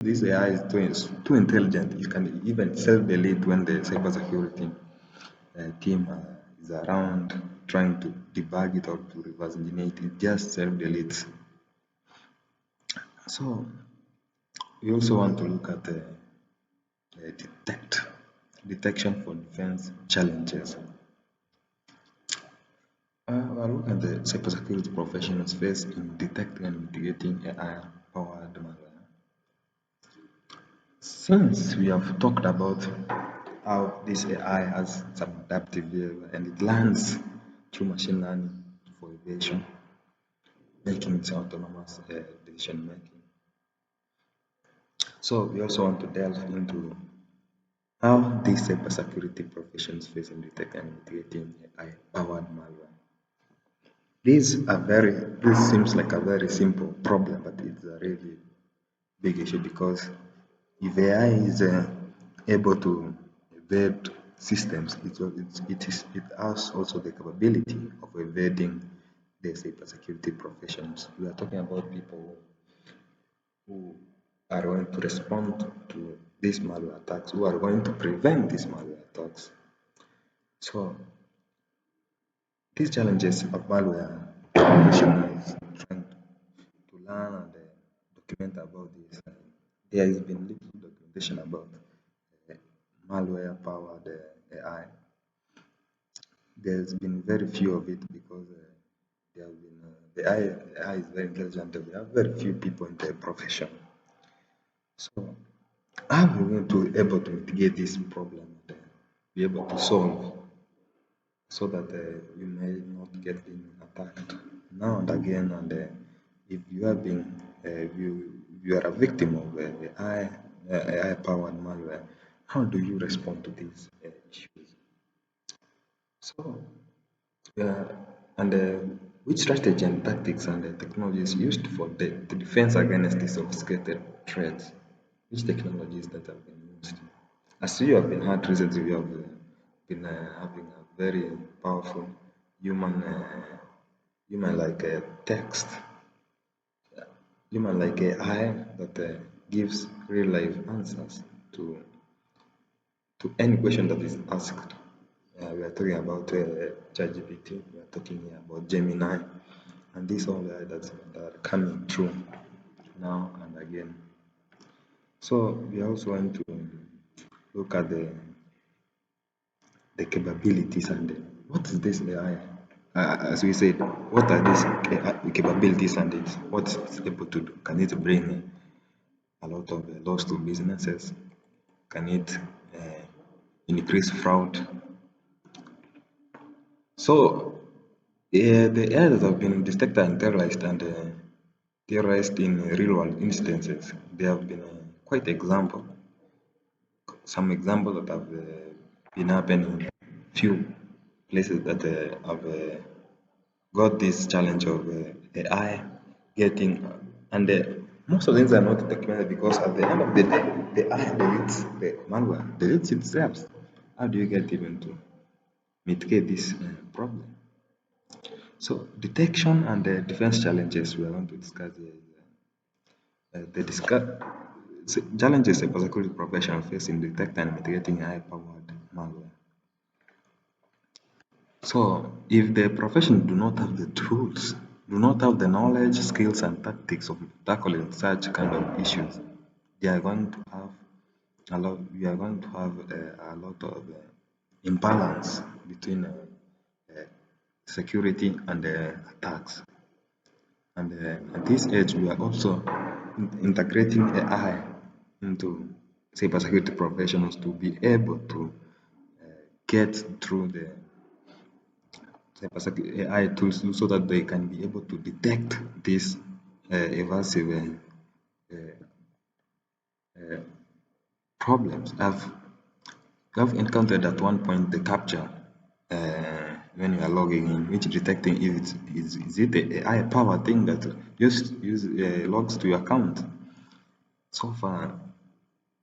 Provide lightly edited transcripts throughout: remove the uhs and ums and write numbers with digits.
this AI is too intelligent. It can even self-delete when the cybersecurity team is around trying to debug it or to reverse engineer it. It just self-deletes. So we also want to look at detection for defense challenges. We're looking at the cybersecurity professionals face in detecting and mitigating AI-powered malware. Since we have talked about how this AI has some adaptive behavior and it learns through machine learning for evasion, making it autonomous decision making. So we also want to delve into how these cybersecurity professions face in detecting and mitigating AI-powered malware. This seems like a very simple problem, but it's a really big issue because if AI is able to evade systems, it has also the capability of evading the cybersecurity professions. We are talking about people who are going to respond to these malware attacks, who are going to prevent these malware attacks. So these challenges of malware prevention is trying to learn and document about this. There has been little documentation about malware powered AI. There's been very few of it because there have been the AI is very intelligent. We have very few people in the profession. So how are we going to able to mitigate this problem and be able to solve so that you may not get being attacked now and again? And if you have been you are a victim of AI powered malware, how do you respond to these issues? So uh, and which strategy and tactics and technologies used for the defense against these sophisticated threats? Which technologies that have been used? As you have been heard recently, we have been having a very powerful human, human like text, human like AI that gives real life answers to any question that is asked. We are talking about ChatGPT, we are talking here about Gemini, and these all that are coming through now and again. So we also want to look at the capabilities and what is this AI? As we said, what are these capabilities and what it's able to do? Can it bring a lot of loss to businesses? Can it increase fraud? So the AI that have been detected and terrorized in real world instances, they have been quite example. Some examples that have been happening in few places that have got this challenge of AI getting and most of things are not documented because at the end of the day, the AI deletes the malware, deletes itself. How do you get even to mitigate this problem? So detection and the defense challenges we are going to discuss here is the challenges a cybersecurity professional face in detecting and mitigating AI-powered malware. So if the profession do not have the tools, do not have the knowledge, skills, and tactics of tackling such kind of issues, they are going to have a lot. We are going to have a lot of imbalance between security and attacks. And at this age, we are also integrating AI into cybersecurity professionals to be able to get through the cybersecurity AI tools so that they can be able to detect these evasive uh, problems. I've encountered at one point the capture when you are logging in, which detecting if is it the AI power thing that use logs to your account. So far,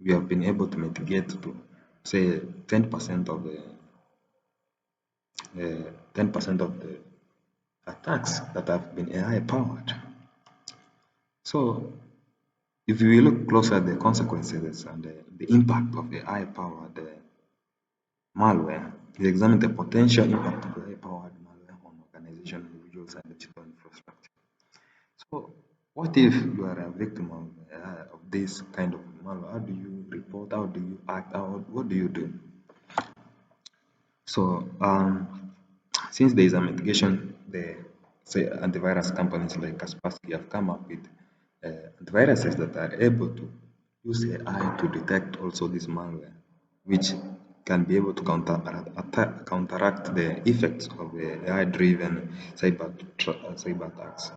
we have been able to mitigate to say 10% of the 10% of the attacks that have been AI powered. So If we look closer at the consequences and the impact of AI-powered malware, we examine the potential impact of AI-powered malware on organizations, individuals, and digital infrastructure. So, what if you are a victim of this kind of malware? How do you report? How do you act? What do you do? So, since there is a mitigation, the say antivirus companies like Kaspersky have come up with antiviruses that are able to use AI to detect also this malware, which can be able to counteract the effects of the AI-driven cyber attacks.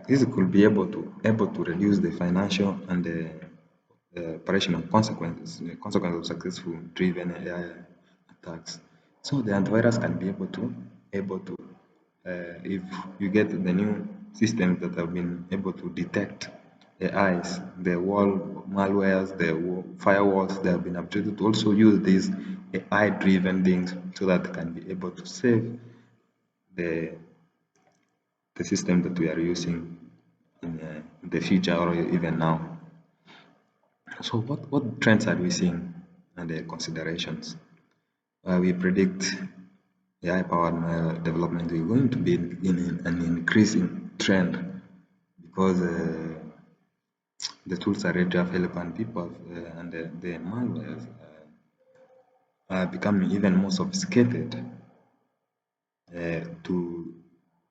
This could be able to reduce the financial and the operational consequences of successful driven AI attacks. So the antivirus can be able to if you get the new systems that have been able to detect AIs, the wall malwares, the firewalls, they have been updated to also use these AI driven things so that they can be able to save the the system that we are using in the future or even now. So what trends are we seeing and the considerations? We predict AI-powered development is going to be in an increasing trend because the tools are ready available and people and the malwares are becoming even more sophisticated to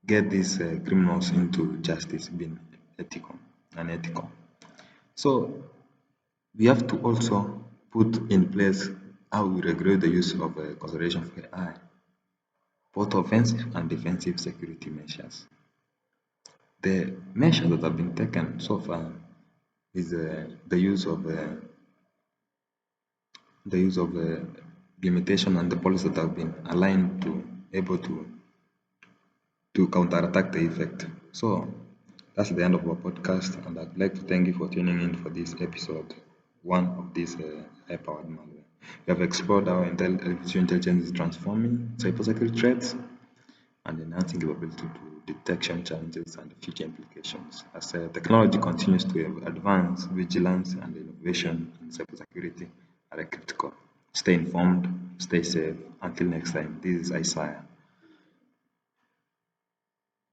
get these criminals into justice being ethical and ethical. So we have to also put in place how we regulate the use of consideration for AI, both offensive and defensive security measures. The measures that have been taken so far is the use of limitation and the policies that have been aligned to able to counterattack the effect. So that's the end of our podcast, and I'd like to thank you for tuning in for this episode one of this high-powered malware. We have explored how artificial intelligence is transforming cybersecurity threats and enhancing capability to detection challenges and future implications. As technology continues to advance, vigilance and innovation in cybersecurity are critical. Stay informed, stay safe. Until next time, this is Isaiah.